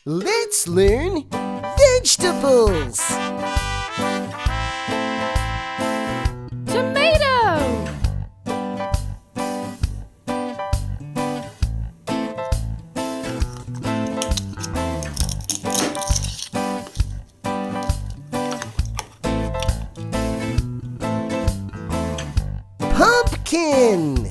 Let's learn vegetables. Tomato. Pumpkin.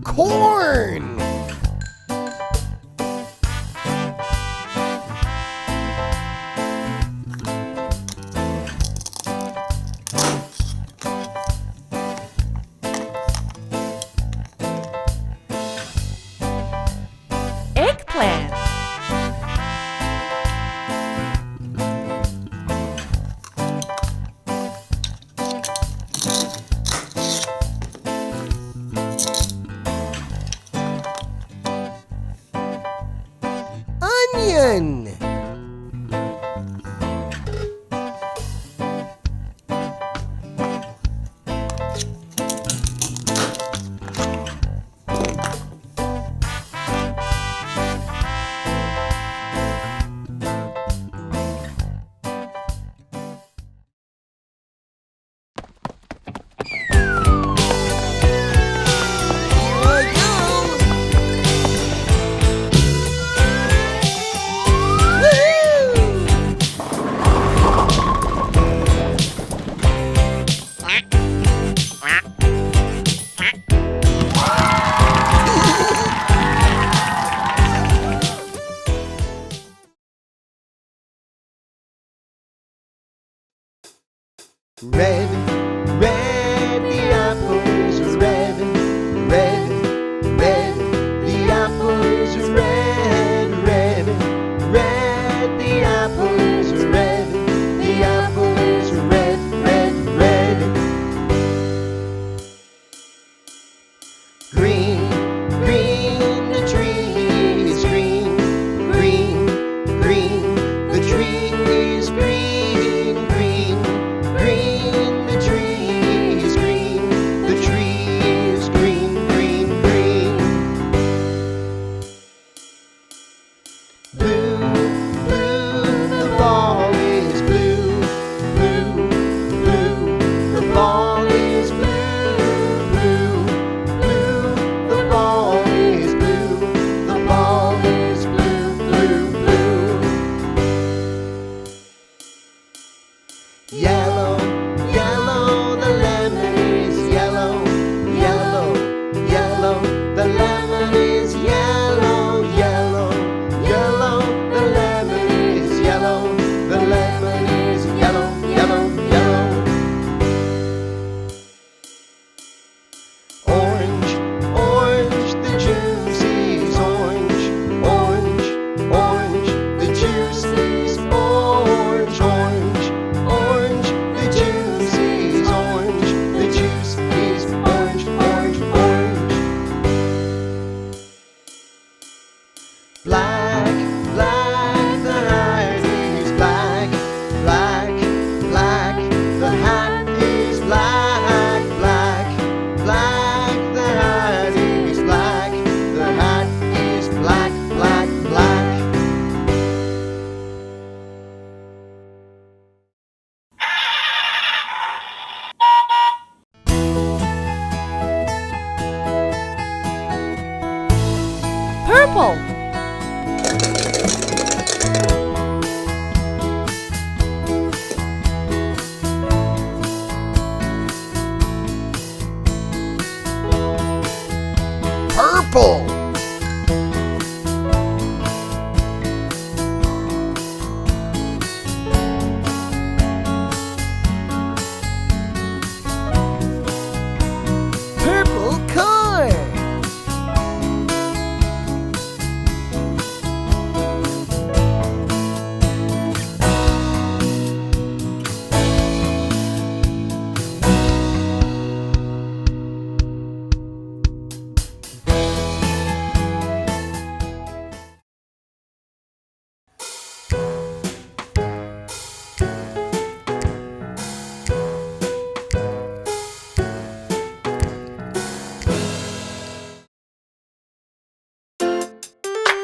Corn. Eggplant. Onion. Red, red, the apple is red, red, red, the apple is red, red, red, the apple is red, the apple is red, red, red. Green, green, the tree is green, green, green, the tree is green, green, green, the tree is green, the tree is green, green, green. Blue, blue, the ball is blue, blue, blue, the ball is blue, blue, blue, the ball is blue, the ball is blue, blue, blue. Yellow, yellow, the lemon is yellow, yellow, yellow, the lemon is yellow, yellow, yellow, the lemon is yellow, the lemon is yellow, yellow, yellow. Orange, orange, the juice is orange, orange, orange, the juice is orange, orange, orange, the juice is orange, the juice is orange, orange, orange. Black, black, the hat is black, black, black, the hat is black, black, black, the hat is black, the hat is black, black, black. Purple. Purple. Purple car.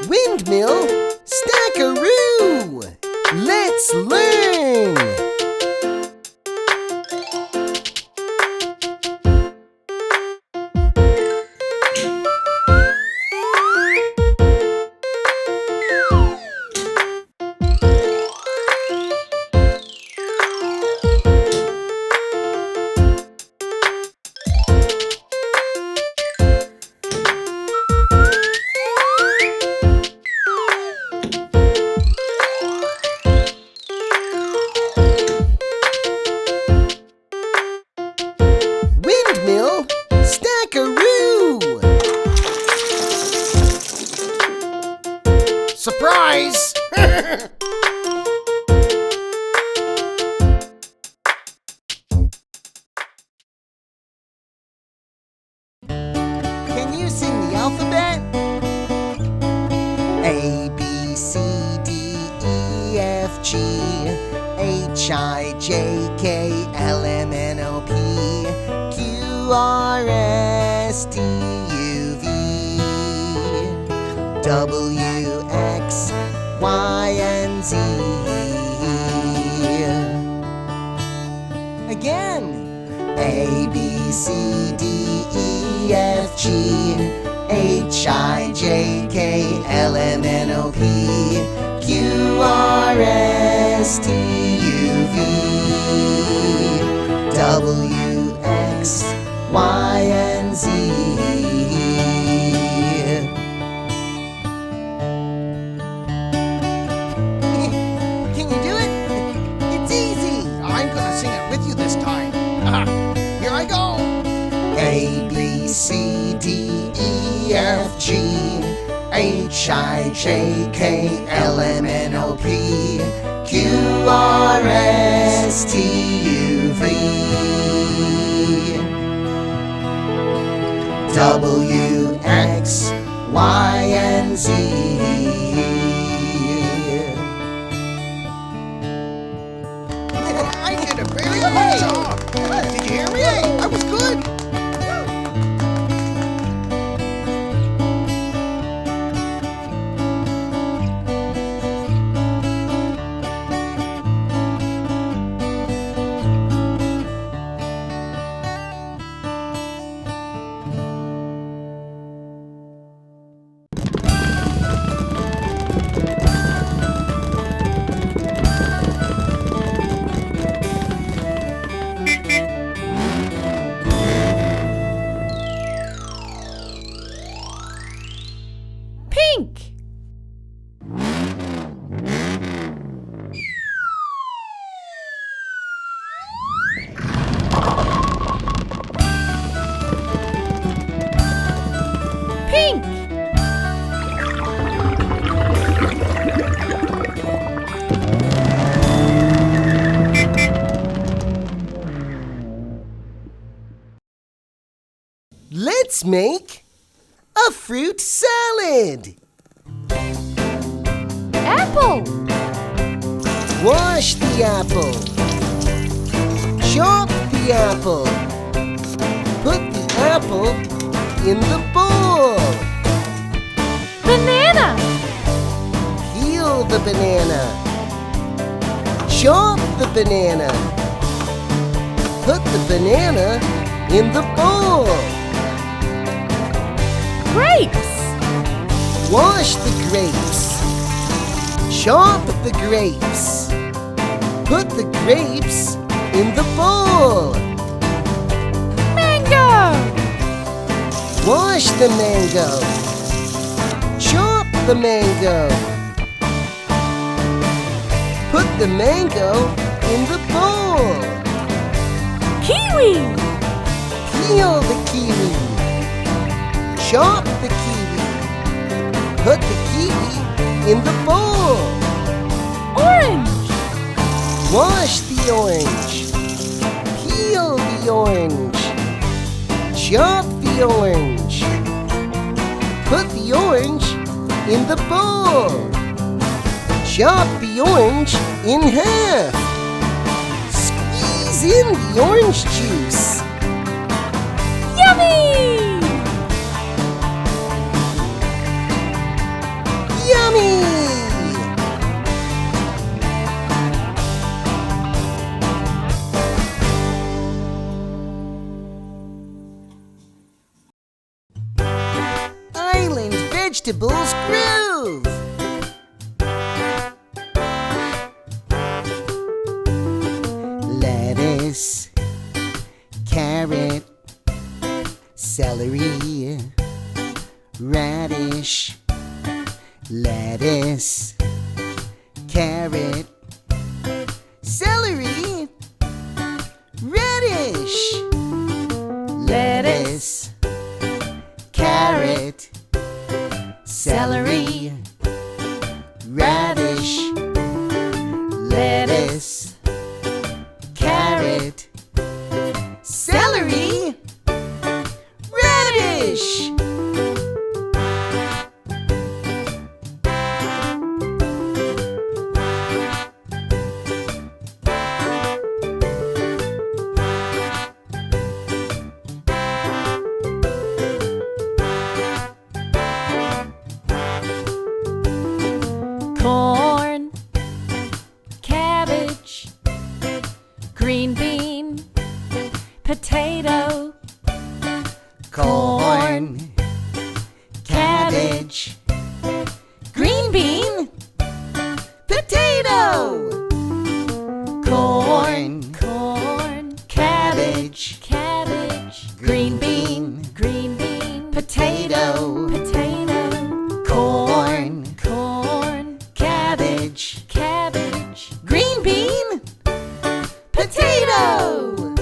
Windmill, Stackeroo! Let's learn! Windmill, Stackeroo! Surprise! Can you sing the alphabet? A, B, C, D, E, F, G, H, I, J, K, L, M, N, O, P, Q, R, S, T, U, V, W, X, Y, and Z. Again. A, B, C, D, E, F, G, H, I, J, K, L, M, N, O, P, Q, R, S, T, U, V, W, X, Y, and Z. Can you do it? It's easy. I'm gonna sing it with you this time. Here I go. A, B, C, D, E, F, G, H, I, J, K, L, M, N, O, P, Q, R, S, T, U, V, W, X, Y, and Z. I did a very good job. Did you hear me? I was good. Pink. Pink. Let's make a fruit salad. Apple. Wash the apple. Chop the apple. Put the apple in the bowl. Banana. Peel the banana. Chop the banana. Put the banana in the bowl. Grapes. Wash the grapes. Chop the grapes. Put the grapes in the bowl. Mango. Wash the mango. Chop the mango. Put the mango in the bowl. Kiwi. Peel the kiwi. Chop the kiwi. Put the kiwi in the bowl. Orange. Wash the orange. Peel the orange. Chop the orange. Put the orange in the bowl. Chop the orange in half. Squeeze in the orange juice. Yummy. vegetables groove. Lettuce, carrot, celery, radish. Lettuce, carrot, celery, radish. Lettuce, carrot, celery, radish. Lettuce, carrot, celery, radish. Corn, cabbage, green bean, potato. Corn, cabbage, green bean, potato. Corn, cabbage, green bean, potato. Corn, cabbage, green bean, potato.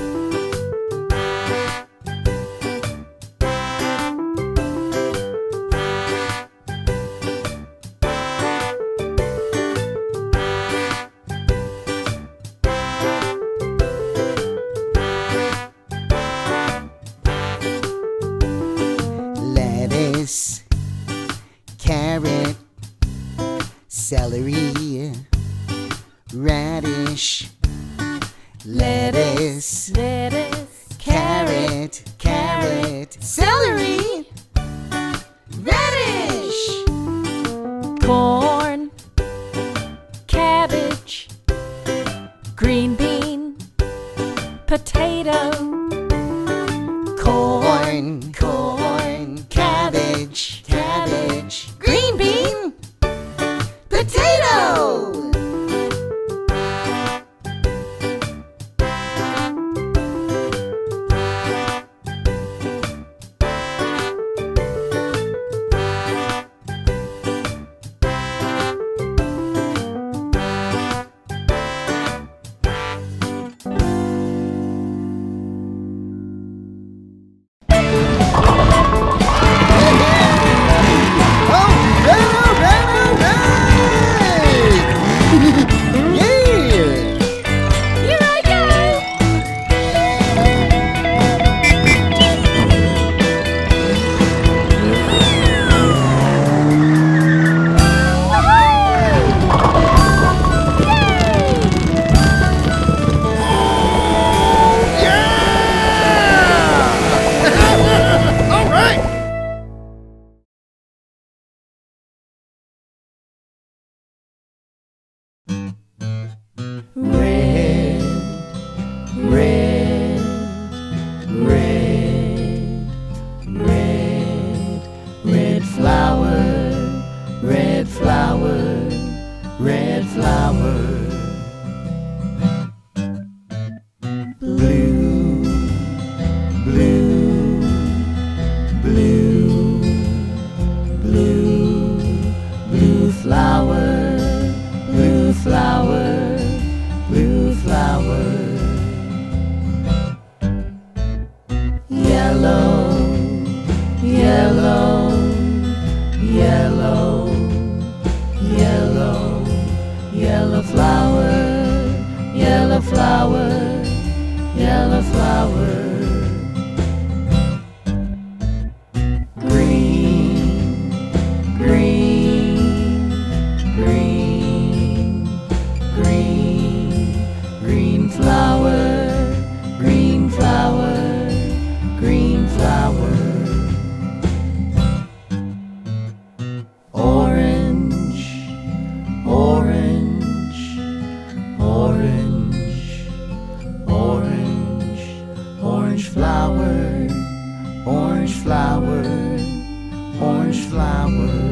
Lettuce, carrot, celery, radish. Lettuce, carrot, celery, radish. Corn, cabbage, green bean, potato. Corn, cabbage, green bean, potato. Red flower. Blue, blue, blue, blue, blue flower, blue flower, blue flower. Yellow, yellow, yellow, yellow, yellow flower, yellow flower, yellow flower. Green, green, green, green, green flower, green flower, green flower. Orange, orange, orange, orange, orange flower, orange flower, orange flower.